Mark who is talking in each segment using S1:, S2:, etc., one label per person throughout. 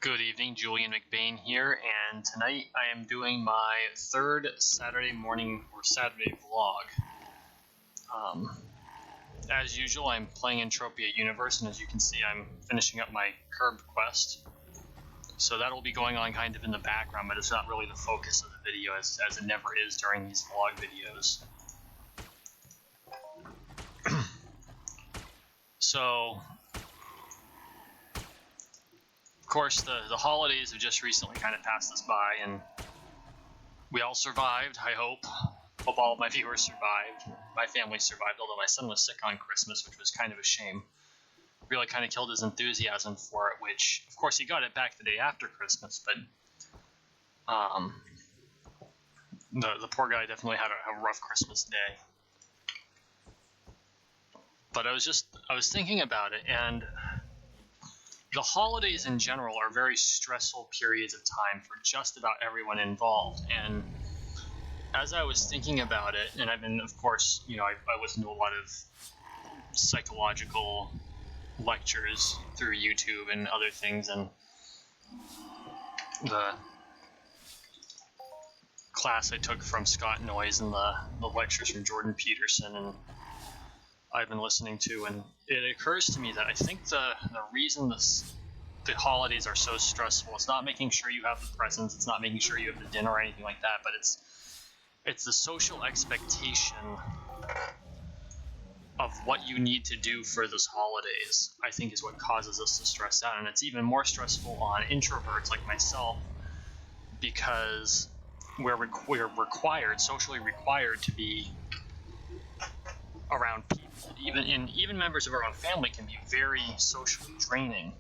S1: Good evening, Julian McBain here, and tonight I am doing my third Saturday morning or Saturday vlog. As usual, I'm playing Entropia Universe, and as you can see, I'm finishing up my Curb quest. So that'll be going on kind of in the background, but it's not really the focus of the video, as it never is during these vlog videos. So, of course, the holidays have just recently kind of passed us by, and we all survived, I hope. Hope all of my viewers survived. My family survived, although my son was sick on Christmas, which was kind of a shame. Really kind of killed his enthusiasm for it, which, of course, he got it back the day after Christmas, but the poor guy definitely had a rough Christmas day. But I was thinking about it, and the holidays in general are very stressful periods of time for just about everyone involved. And as I was thinking about it, and I've been, of course, I listen to a lot of psychological lectures through YouTube and other things, and the class I took from Scott Noyes and the lectures from Jordan Peterson, and I've been listening to, and it occurs to me that I think the reason the holidays are so stressful, it's not making sure you have the presents, it's not making sure you have the dinner or anything like that, but it's the social expectation of what you need to do for those holidays, I think, is what causes us to stress out. And it's even more stressful on introverts like myself, because we're required, socially required, to be around people. Even members of our own family can be very socially draining,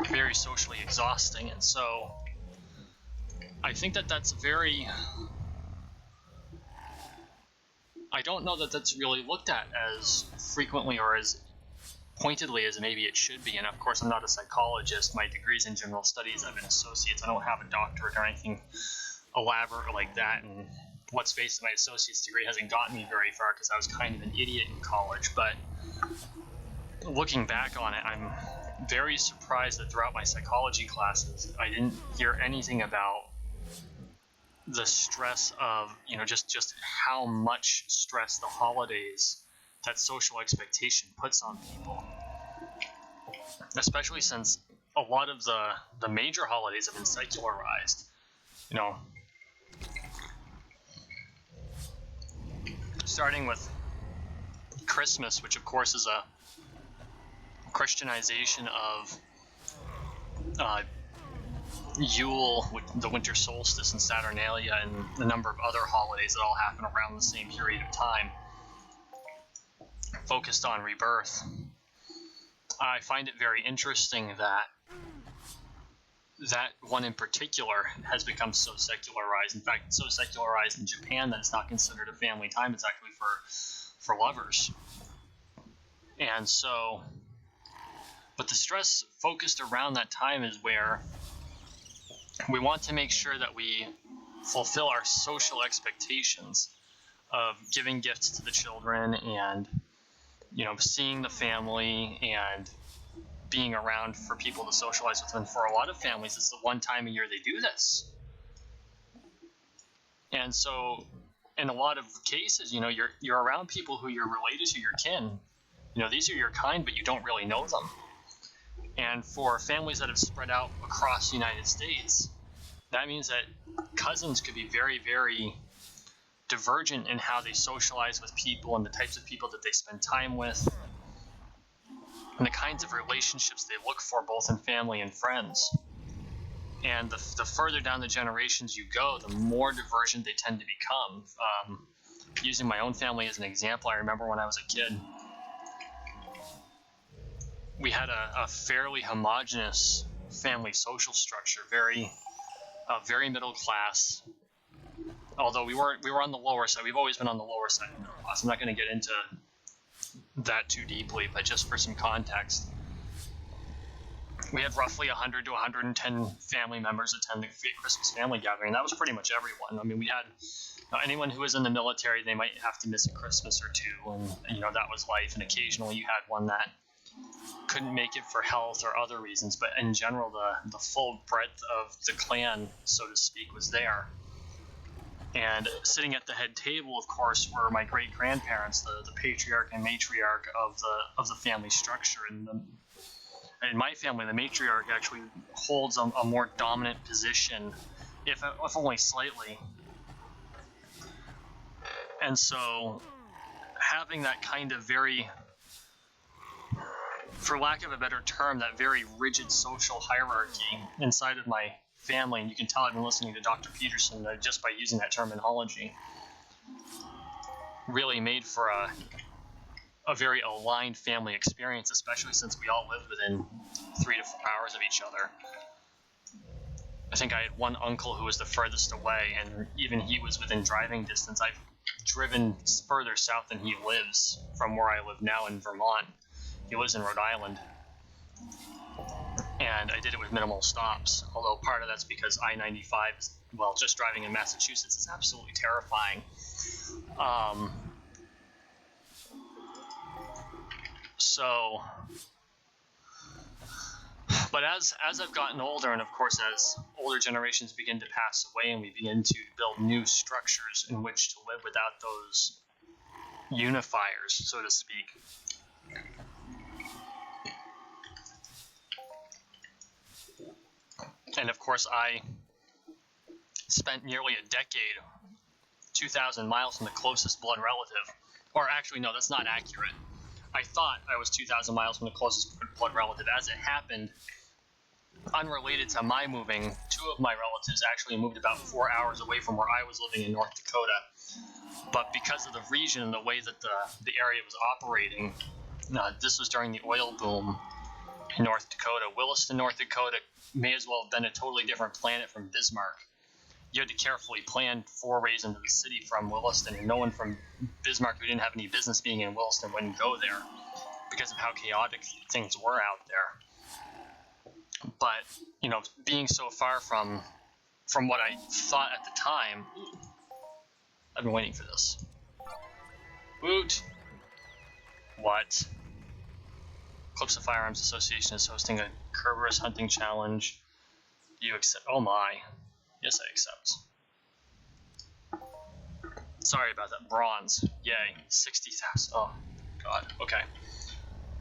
S1: very socially exhausting, and so I think that's very. I don't know that that's really looked at as frequently or as pointedly as maybe it should be. And of course, I'm not a psychologist. My degree's in general studies. I'm an associate. I don't have a doctorate or anything elaborate like that. And let's face it, my associate's degree hasn't gotten me very far because I was kind of an idiot in college. But looking back on it, I'm very surprised that throughout my psychology classes, I didn't hear anything about the stress of, just how much stress the holidays, that social expectation, puts on people. Especially since a lot of the major holidays have been secularized. Starting with Christmas, which of course is a Christianization of Yule, the winter solstice, and Saturnalia, and a number of other holidays that all happen around the same period of time, focused on rebirth. I find it very interesting that one in particular has become so secularized. In fact, it's so secularized in Japan that it's not considered a family time. It's actually for lovers. And so, but the stress focused around that time is where we want to make sure that we fulfill our social expectations of giving gifts to the children and, seeing the family and being around for people to socialize with. And for a lot of families, it's the one time a year they do this. And so in a lot of cases, you're around people who you're related to, your kin. These are your kind, but you don't really know them. And for families that have spread out across the United States, that means that cousins could be very, very divergent in how they socialize with people and the types of people that they spend time with and the kinds of relationships they look for, both in family and friends. And the further down the generations you go, the more divergent they tend to become. Using my own family as an example, I remember when I was a kid, we had a fairly homogenous family social structure, very middle class. Although we were on the lower side. We've always been on the lower side of middle class. I'm not going to get into that too deeply, but just for some context, we had roughly 100 to 110 family members attend the Christmas family gathering. That was pretty much everyone. I mean, we had anyone who was in the military, they might have to miss a Christmas or two, and that was life. And occasionally you had one that couldn't make it for health or other reasons, but in general, the full breadth of the clan, so to speak, was there. And sitting at the head table, of course, were my great-grandparents, the patriarch and matriarch of the family structure. And in my family, the matriarch actually holds a more dominant position, if only slightly. And so having that kind of very, for lack of a better term, that very rigid social hierarchy inside of my family, and you can tell I've been listening to Dr. Peterson just by using that terminology, really made for a very aligned family experience, especially since we all lived within 3 to 4 hours of each other. I think I had one uncle who was the furthest away, and even he was within driving distance. I've driven further south than he lives from where I live now in Vermont. He lives in Rhode Island. And I did it with minimal stops, although part of that's because I-95, well, just driving in Massachusetts is absolutely terrifying. But as I've gotten older, and of course as older generations begin to pass away and we begin to build new structures in which to live without those unifiers, so to speak, and of course I spent nearly a decade, 2,000 miles from the closest blood relative. Or actually, no, that's not accurate. I thought I was 2,000 miles from the closest blood relative. As it happened, unrelated to my moving, 2 of my relatives actually moved about 4 hours away from where I was living in North Dakota. But because of the region and the way that the area was operating, this was during the oil boom in North Dakota. Williston, North Dakota may as well have been a totally different planet from Bismarck. You had to carefully plan 4 ways into the city from Williston, and no one from Bismarck who didn't have any business being in Williston wouldn't go there because of how chaotic things were out there. But, being so far from what I thought at the time, I've been waiting for this. Woot! What? Calypso Firearms Association is hosting a Kerberos hunting challenge. Do you accept? Oh my. Yes, I accept. Sorry about that. Bronze. Yay. 60,000. Oh, God. Okay.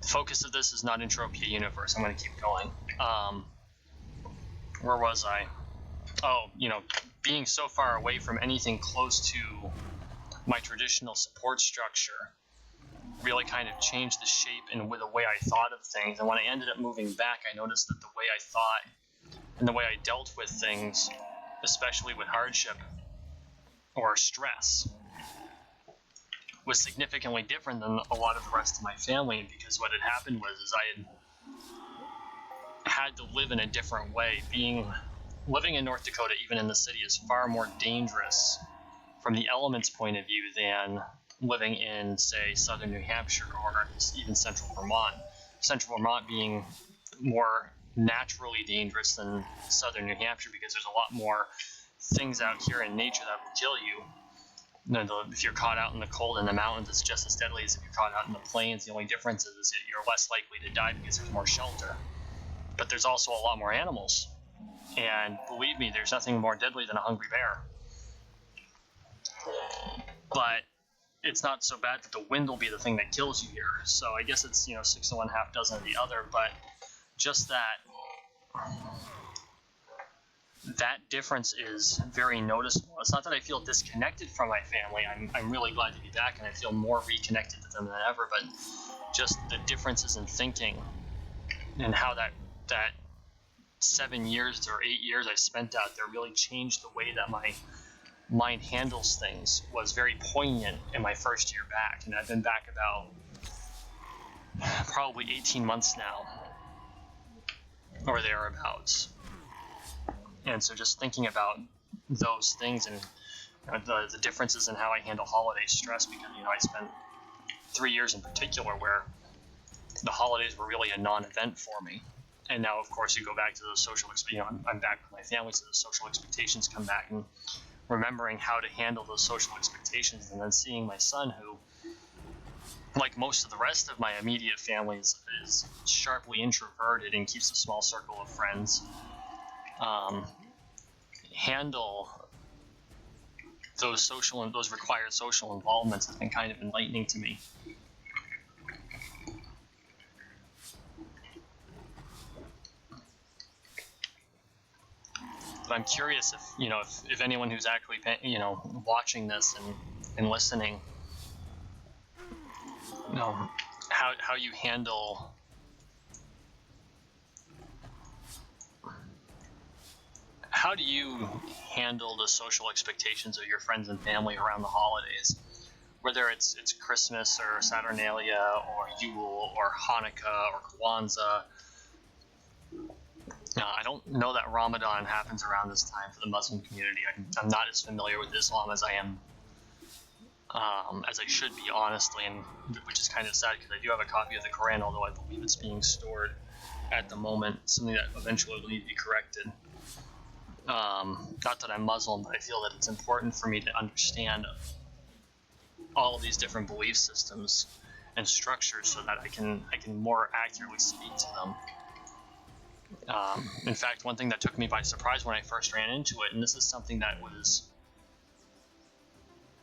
S1: The focus of this is not Entropia Universe. I'm going to keep going. Where was I? Oh, being so far away from anything close to my traditional support structure really kind of changed the shape and with the way I thought of things. And when I ended up moving back, I noticed that the way I thought and the way I dealt with things, especially with hardship or stress, was significantly different than a lot of the rest of my family. Because what had happened was I had to live in a different way. Living in North Dakota, even in the city, is far more dangerous from the elements point of view than living in, say, southern New Hampshire or even central Vermont. Central Vermont being more naturally dangerous than southern New Hampshire because there's a lot more things out here in nature that will kill you. If you're caught out in the cold in the mountains, it's just as deadly as if you're caught out in the plains. The only difference is that you're less likely to die because there's more shelter. But there's also a lot more animals. And believe me, there's nothing more deadly than a hungry bear. But it's not so bad that the wind will be the thing that kills you here. So I guess it's, 6 of one, half dozen of the other. But just that difference is very noticeable. It's not that I feel disconnected from my family. I'm really glad to be back, and I feel more reconnected to them than ever. But just the differences in thinking and how that 7 years or 8 years I spent out there really changed the way that my mind handles things was very poignant in my first year back. And I've been back about probably 18 months now, or thereabouts. And so just thinking about those things and the differences in how I handle holiday stress, because I spent 3 years in particular where the holidays were really a non-event for me. And now, of course, you go back to those social I'm back with my family, so the social expectations come back, and remembering how to handle those social expectations, and then seeing my son, who like most of the rest of my immediate family, is sharply introverted and keeps a small circle of friends. Handle those required social involvements has been kind of enlightening to me. But I'm curious if anyone who's actually watching this and listening, how you handle how do you handle the social expectations of your friends and family around the holidays, whether it's Christmas or Saturnalia or Yule or Hanukkah or Kwanzaa. I don't know that Ramadan happens around this time for the Muslim community. I'm not as familiar with Islam as I am, as I should be, honestly, and which is kind of sad because I do have a copy of the Quran, although I believe it's being stored at the moment, something that eventually will need to be corrected. Not that I'm Muslim, but I feel that it's important for me to understand all of these different belief systems and structures so that I can more accurately speak to them. In fact, one thing that took me by surprise when I first ran into it, and this is something that was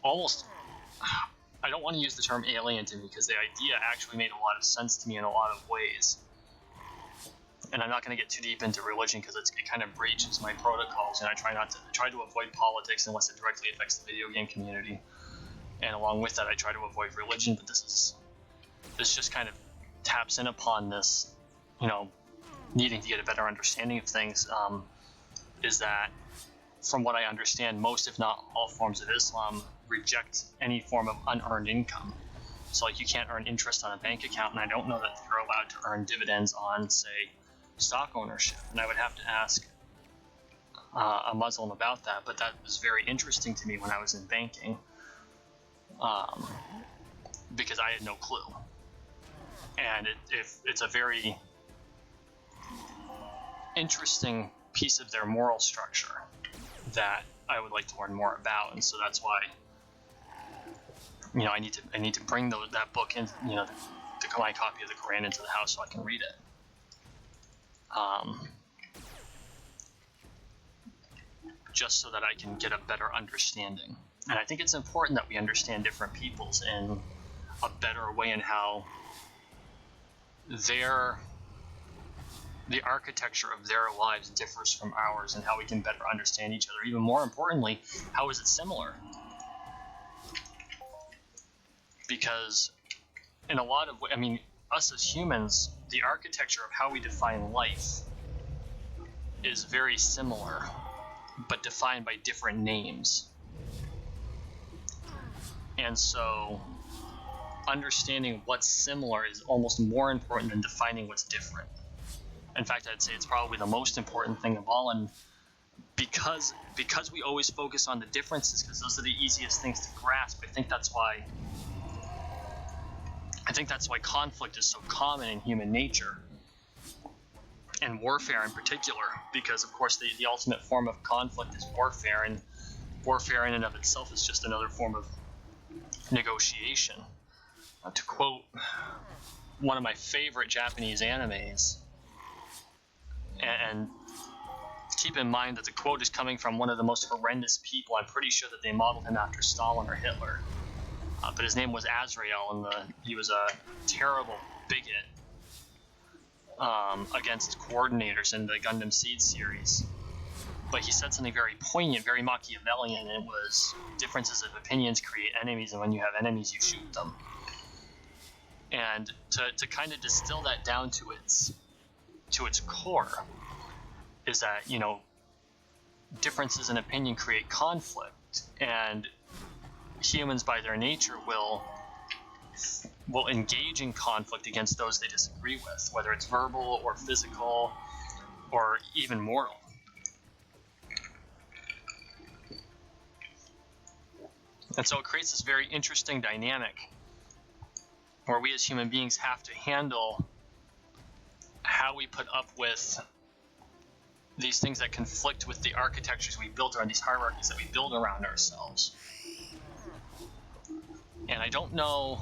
S1: almost, I don't want to use the term alien to me because the idea actually made a lot of sense to me in a lot of ways. And I'm not going to get too deep into religion because it kind of breaches my protocols, and I try to avoid politics unless it directly affects the video game community. And along with that, I try to avoid religion, but this just kind of taps in upon this, needing to get a better understanding of things, is that from what I understand, most if not all forms of Islam reject any form of unearned income. So like you can't earn interest on a bank account, and I don't know that you're allowed to earn dividends on, say, stock ownership. And I would have to ask a Muslim about that, but that was very interesting to me when I was in banking, because I had no clue. And it's a very interesting piece of their moral structure that I would like to learn more about, and so that's why I need to bring that book in, my copy of the Quran into the house so I can read it. Just so that I can get a better understanding. And I think it's important that we understand different peoples in a better way in how the architecture of their lives differs from ours, and how we can better understand each other. Even more importantly, how is it similar? Because in a lot of ways, us as humans, the architecture of how we define life is very similar, but defined by different names. And so understanding what's similar is almost more important than defining what's different. In fact, I'd say it's probably the most important thing of all, and because we always focus on the differences, because those are the easiest things to grasp, I think that's why conflict is so common in human nature, and warfare in particular, because of course the ultimate form of conflict is warfare, and warfare in and of itself is just another form of negotiation. To quote one of my favorite Japanese animes, and keep in mind that the quote is coming from one of the most horrendous people. I'm pretty sure that they modeled him after Stalin or Hitler. But his name was Azrael, and he was a terrible bigot against coordinators in the Gundam Seed series. But he said something very poignant, very Machiavellian, and it was, differences of opinions create enemies, and when you have enemies, you shoot them. And to kind of distill that down to its core is that, differences in opinion create conflict, and humans by their nature will engage in conflict against those they disagree with, whether it's verbal or physical or even moral. And so it creates this very interesting dynamic where we as human beings have to handle how we put up with these things that conflict with the architectures we built around, these hierarchies that we build around ourselves. And I don't know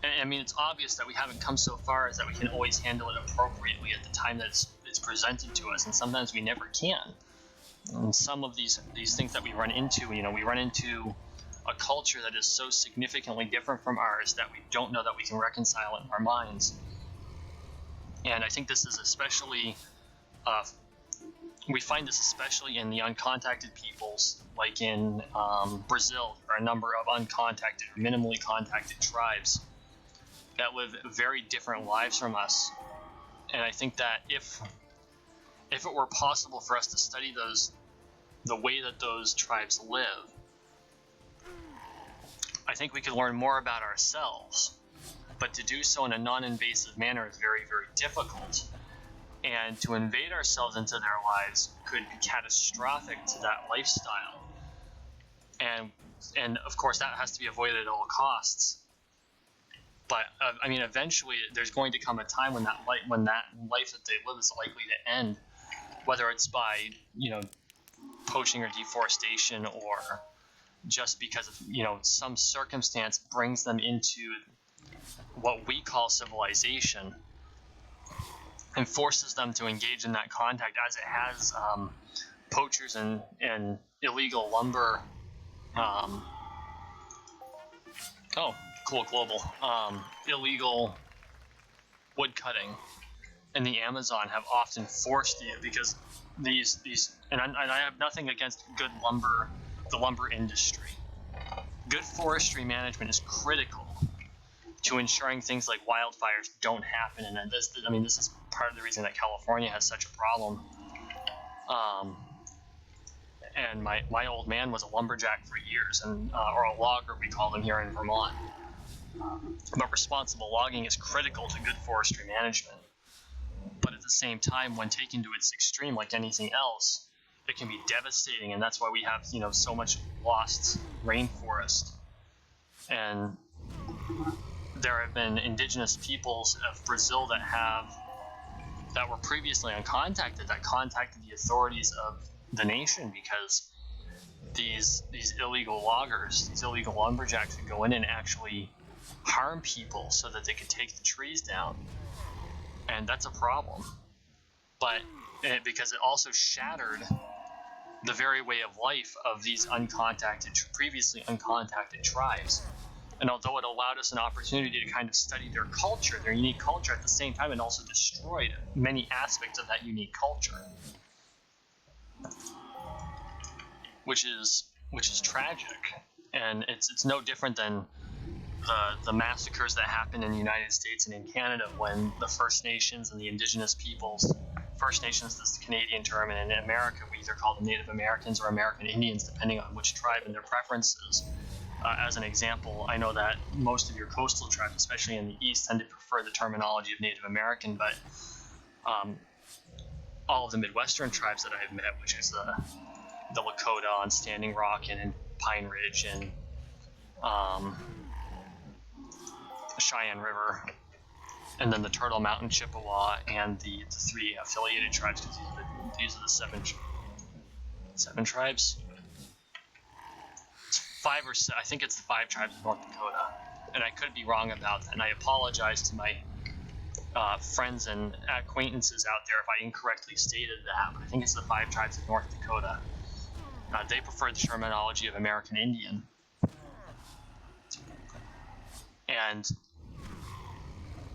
S1: And I mean, it's obvious that we haven't come so far as that we can always handle it appropriately at the time that it's presented to us, and sometimes we never can. And some of these things that we run into, we run into a culture that is so significantly different from ours that we don't know that we can reconcile it in our minds. And I think this is especially, we find this especially in the uncontacted peoples, like in Brazil. There are a number of uncontacted or minimally contacted tribes that live very different lives from us. And I think that if it were possible for us to study the way that those tribes live, I think we could learn more about ourselves. But to do so in a non-invasive manner is very, very difficult. And to invade ourselves into their lives could be catastrophic to that lifestyle. And of course, that has to be avoided at all costs. But I mean, eventually, there's going to come a time when that life that they live is likely to end, whether it's by poaching or deforestation, or just because of some circumstance brings them into what we call civilization and forces them to engage in that contact, as it has poachers and illegal lumber. Global. Illegal wood cutting in the Amazon have often forced you, because these and I have nothing against the lumber industry. Good forestry management is critical to ensuring things like wildfires don't happen, and this is part of the reason that California has such a problem. And my old man was a lumberjack for years, and or a logger, we call them here in Vermont. But responsible logging is critical to good forestry management. But at the same time, when taken to its extreme, like anything else, it can be devastating, and that's why we have so much lost rainforest. And there have been indigenous peoples of Brazil that were previously uncontacted that contacted the authorities of the nation, because these illegal loggers, these illegal lumberjacks, would go in and actually harm people so that they could take the trees down. And that's a problem. But because it also shattered the very way of life of these previously uncontacted tribes. And although it allowed us an opportunity to kind of study their culture, their unique culture, at the same time it also destroyed many aspects of that unique culture, which is tragic. And it's no different than the massacres that happened in the United States and in Canada when the First Nations and the indigenous peoples, First Nations is the Canadian term, and in America we either call them Native Americans or American Indians, depending on which tribe and their preferences. As an example, I know that most of your coastal tribes, especially in the East, tend to prefer the terminology of Native American, but all of the Midwestern tribes that I've met, which is the Lakota on Standing Rock and Pine Ridge and Cheyenne River, and then the Turtle Mountain Chippewa, and the three affiliated tribes, because these are the seven tribes. It's 5 or 6, I think it's the 5 tribes of North Dakota, and I could be wrong about that, and I apologize to my friends and acquaintances out there if I incorrectly stated that, but I think it's the 5 tribes of North Dakota. They prefer the terminology of American Indian. And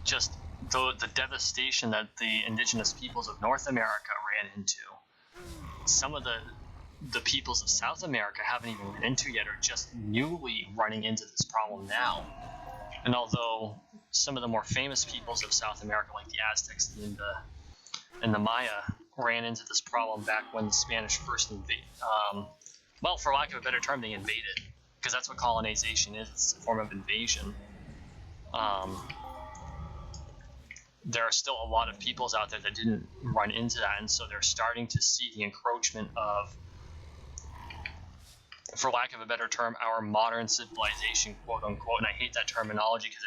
S1: just the devastation that the indigenous peoples of North America ran into, some of the peoples of South America haven't even run into yet, are just newly running into this problem now. And although some of the more famous peoples of South America, like the Aztecs and the Maya, ran into this problem back when the Spanish first invaded, well, for lack of a better term, they invaded, because that's what colonization is. It's a form of invasion. There are still a lot of peoples out there that didn't run into that, and so they're starting to see the encroachment of, for lack of a better term, our modern civilization, quote unquote. And I hate that terminology because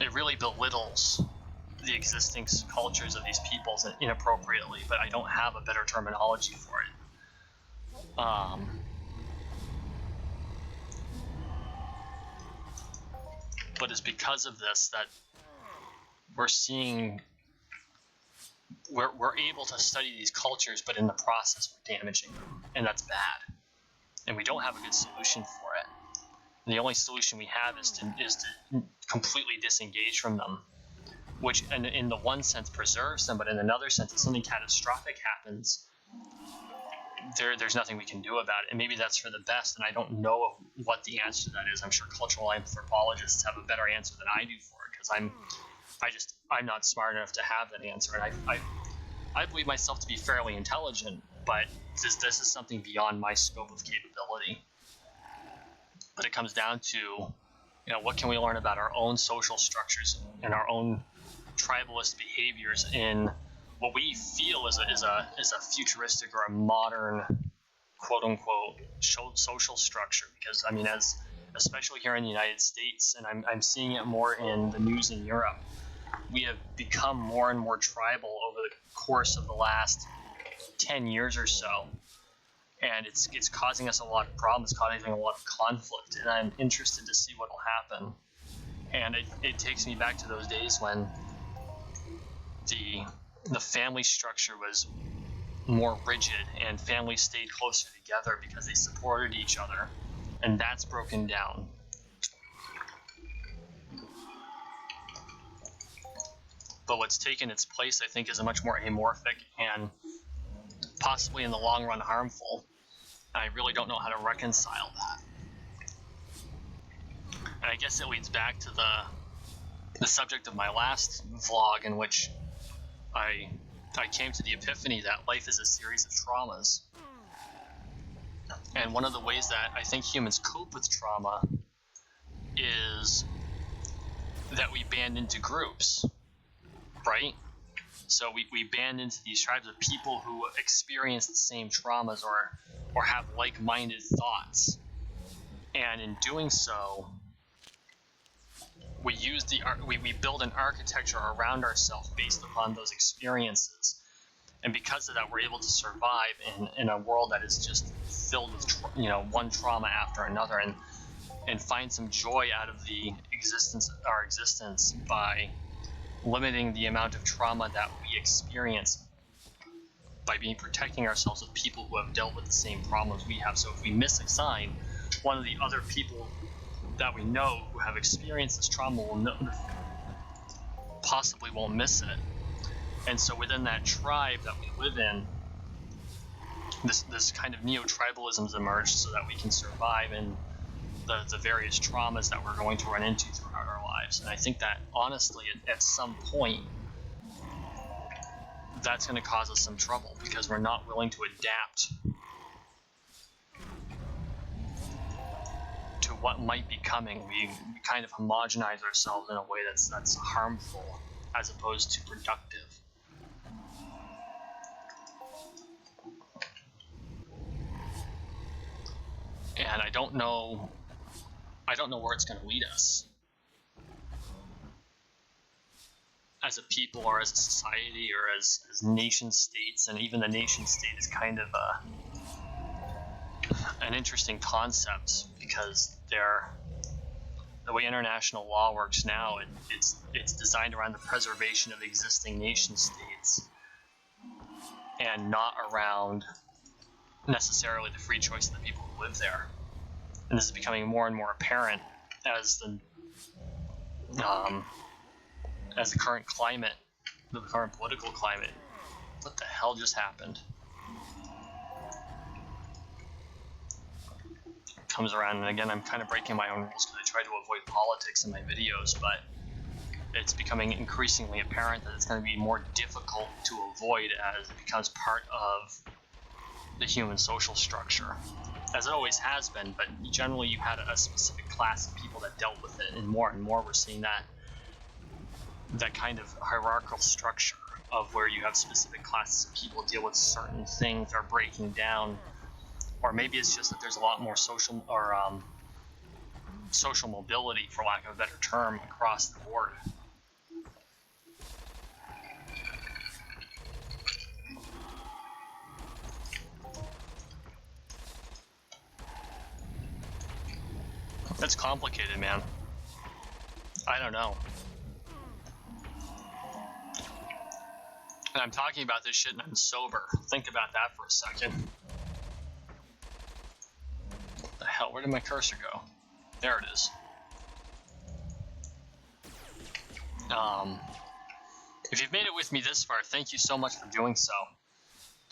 S1: it really belittles the existing cultures of these peoples inappropriately, but I don't have a better terminology for it. But it's because of this that we're able to study these cultures, but in the process we're damaging them, and that's bad. And we don't have a good solution for it. And the only solution we have is to completely disengage from them, which in the one sense preserves them, but in another sense, if something catastrophic happens, there's nothing we can do about it. And maybe that's for the best, and I don't know what the answer to that is. I'm sure cultural anthropologists have a better answer than I do for it, because I'm not smart enough to have that answer. And I believe myself to be fairly intelligent, but this is something beyond my scope of capability. But it comes down to, what can we learn about our own social structures and our own tribalist behaviors in what we feel is a futuristic or a modern, quote unquote, social structure. Because especially here in the United States, and I'm seeing it more in the news in Europe, we have become more and more tribal over the course of the last 10 years or so. And it's causing us a lot of problems, causing a lot of conflict, and I'm interested to see what will happen. And it takes me back to those days when the family structure was more rigid and families stayed closer together because they supported each other, and that's broken down. But what's taken its place, I think, is a much more amorphic and possibly in the long run harmful. I really don't know how to reconcile that. And I guess it leads back to the subject of my last vlog, in which I came to the epiphany that life is a series of traumas. And one of the ways that I think humans cope with trauma is that we band into groups, right? So we band into these tribes of people who experience the same traumas or have like-minded thoughts. And in doing so, we build an architecture around ourselves based upon those experiences. And because of that, we're able to survive in a world that is just filled with one trauma after another, and find some joy out of our existence by limiting the amount of trauma that we experience by protecting ourselves with people who have dealt with the same problems we have. So if we miss a sign, one of the other people that we know who have experienced this trauma possibly won't miss it. And so within that tribe that we live in, this kind of neo-tribalism's emerged so that we can survive in the various traumas that we're going to run into throughout our lives. And I think that, honestly, at some point, that's going to cause us some trouble, because we're not willing to adapt to what might be coming. We kind of homogenize ourselves in a way that's harmful as opposed to productive. And I don't know where it's going to lead us as a people, or as a society, or as nation states. And even the nation state is kind of an interesting concept, because the way international law works now, it's designed around the preservation of existing nation states, and not around necessarily the free choice of the people who live there. And this is becoming more and more apparent as the current climate, the current political climate. What the hell just happened? Comes around, and again, I'm kind of breaking my own rules because I try to avoid politics in my videos, but it's becoming increasingly apparent that it's going to be more difficult to avoid as it becomes part of the human social structure, as it always has been. But generally, you had a specific class of people that dealt with it, and more we're seeing that kind of hierarchical structure of where you have specific classes of people deal with certain things are breaking down. Or maybe it's just that there's a lot more social mobility, for lack of a better term, across the board. It's complicated, man. I don't know. And I'm talking about this shit and I'm sober. Think about that for a second. What the hell? Where did my cursor go? There it is. If you've made it with me this far, thank you so much for doing so.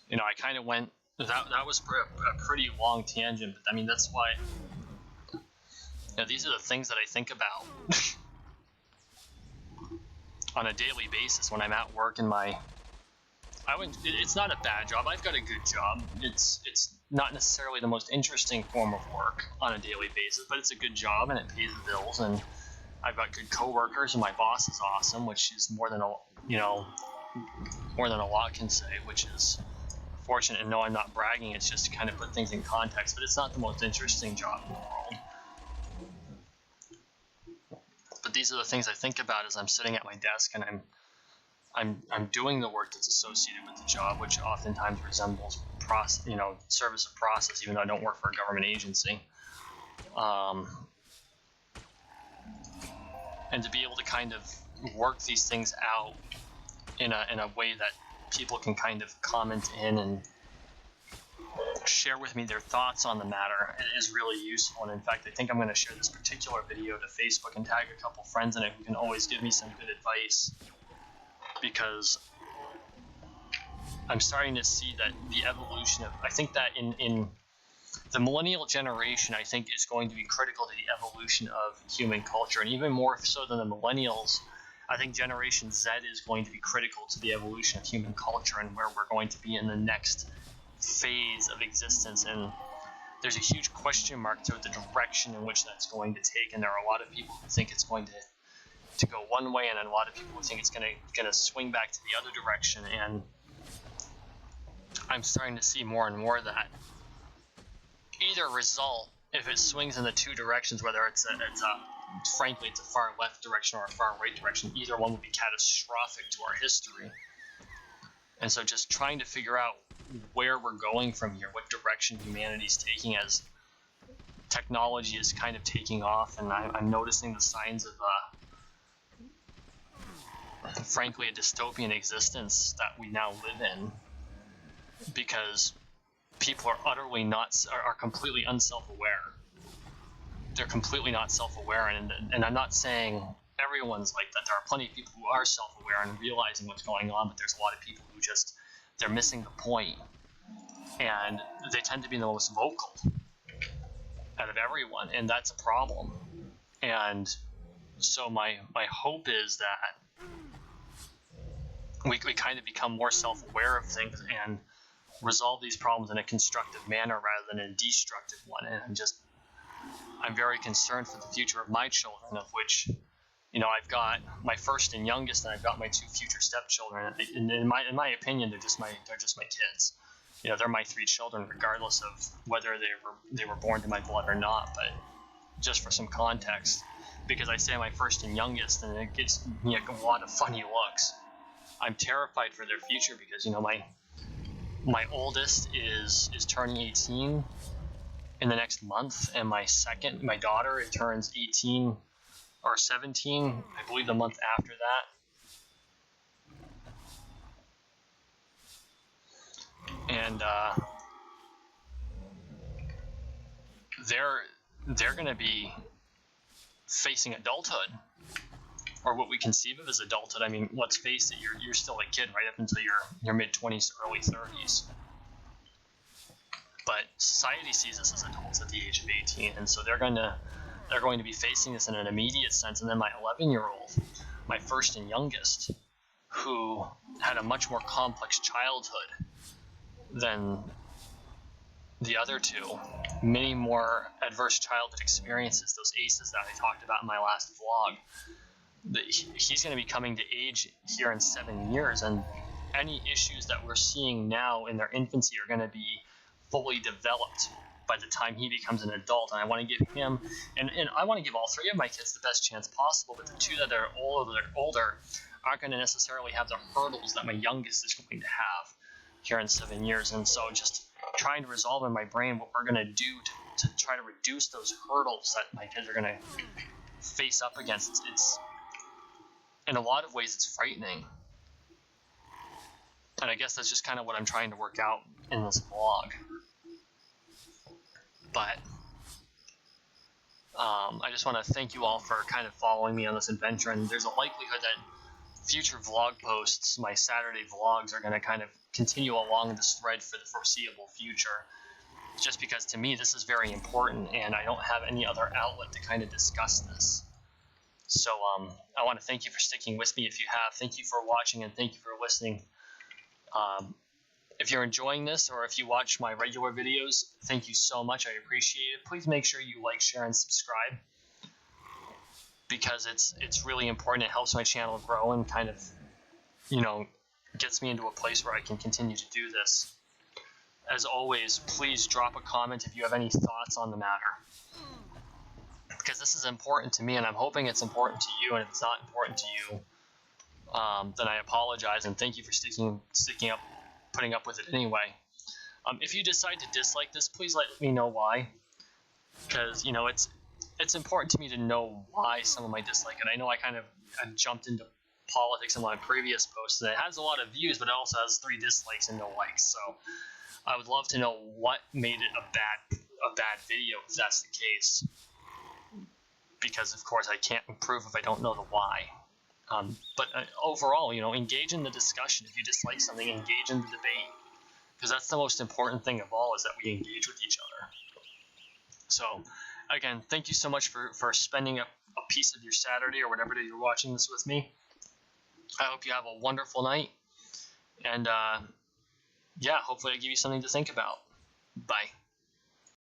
S1: You know, I kind of went, that was a pretty long tangent, but I mean, that's why, you know, these are the things that I think about on a daily basis when I'm at work in my, it's not a bad job. I've got a good job. It's not necessarily the most interesting form of work on a daily basis, but it's a good job and it pays the bills, and I've got good coworkers and my boss is awesome, which is more than a lot can say, which is fortunate. And no, I'm not bragging. It's just to kind of put things in context, but it's not the most interesting job in the world. But these are the things I think about as I'm sitting at my desk and I'm doing the work that's associated with the job, which oftentimes resembles service of process, even though I don't work for a government agency. And to be able to kind of work these things out in a way that people can kind of comment in and share with me their thoughts on the matter is really useful. And in fact, I think I'm going to share this particular video to Facebook and tag a couple friends in it who can always give me some good advice, because I'm starting to see that the evolution of, I think that in the millennial generation, I think, is going to be critical to the evolution of human culture. And even more so than the millennials, I think Generation Z is going to be critical to the evolution of human culture and where we're going to be in the next phase of existence. And there's a huge question mark to the direction in which that's going to take. And there are a lot of people who think it's going to go one way, and then a lot of people who think it's going to swing back to the other direction. And I'm starting to see more and more that either result, if it swings in the two directions, whether frankly it's a far left direction or a far right direction, either one would be catastrophic to our history. And so just trying to figure out where we're going from here, what direction humanity's taking as technology is kind of taking off. And I'm noticing the signs of frankly a dystopian existence that we now live in, because people are completely unself-aware. They're completely not self-aware, and I'm not saying everyone's like that. There are plenty of people who are self-aware and realizing what's going on, but there's a lot of people who they're missing the point, and they tend to be the most vocal out of everyone, and that's a problem. And so my hope is that we kind of become more self-aware of things and resolve these problems in a constructive manner rather than a destructive one. And I'm very concerned for the future of my children, of which, you know, I've got my first and youngest, and I've got my two future stepchildren. And in my opinion, they're just my kids. You know, they're my three children, regardless of whether they were born to my blood or not. But just for some context, because I say my first and youngest, and it gives me a lot of funny looks. I'm terrified for their future because, you know, my oldest is turning 18 in the next month, and my daughter, it turns 18 or 17, I believe, the month after that. And they're going to be facing adulthood, or what we conceive of as adulthood. I mean, let's face it, you're still a kid right up until your mid-20s to early 30s. But society sees us as adults at the age of 18, and so they're going to be facing this in an immediate sense. And then my 11-year-old, my first and youngest, who had a much more complex childhood than the other two, many more adverse childhood experiences, those ACEs that I talked about in my last vlog. He's going to be coming to age here in 7 years, and any issues that we're seeing now in their infancy are going to be fully developed by the time he becomes an adult. And I want to give him, and I want to give all three of my kids the best chance possible, but the two that are older aren't going to necessarily have the hurdles that my youngest is going to have here in 7 years. And so just trying to resolve in my brain what we're going to do to try to reduce those hurdles that my kids are going to face up against. It's in a lot of ways it's frightening, and I guess that's just kind of what I'm trying to work out in this vlog. But I just want to thank you all for kind of following me on this adventure, and there's a likelihood that future vlog posts, my Saturday vlogs, are going to kind of continue along this thread for the foreseeable future, just because to me this is very important and I don't have any other outlet to kind of discuss this. So I want to thank you for sticking with me if you have. Thank you for watching, and thank you for listening. If you're enjoying this, or if you watch my regular videos, thank you so much. I appreciate it. Please make sure you like, share, and subscribe, because it's really important. It helps my channel grow and kind of, gets me into a place where I can continue to do this. As always, please drop a comment if you have any thoughts on the matter, because this is important to me, and I'm hoping it's important to you. And if it's not important to you, then I apologize, and thank you for sticking up, putting up with it anyway. If you decide to dislike this, please let me know why, because it's important to me to know why someone might dislike it. I know I jumped into politics in my previous post, and it has a lot of views, but it also has 3 dislikes and no likes. So I would love to know what made it a bad video, if that's the case, because of course I can't improve if I don't know the why. But overall, engage in the discussion. If you dislike something, engage in the debate, because that's the most important thing of all, is that we engage with each other. So, again, thank you so much for spending a piece of your Saturday or whatever day you're watching this with me. I hope you have a wonderful night, and hopefully I give you something to think about. Bye.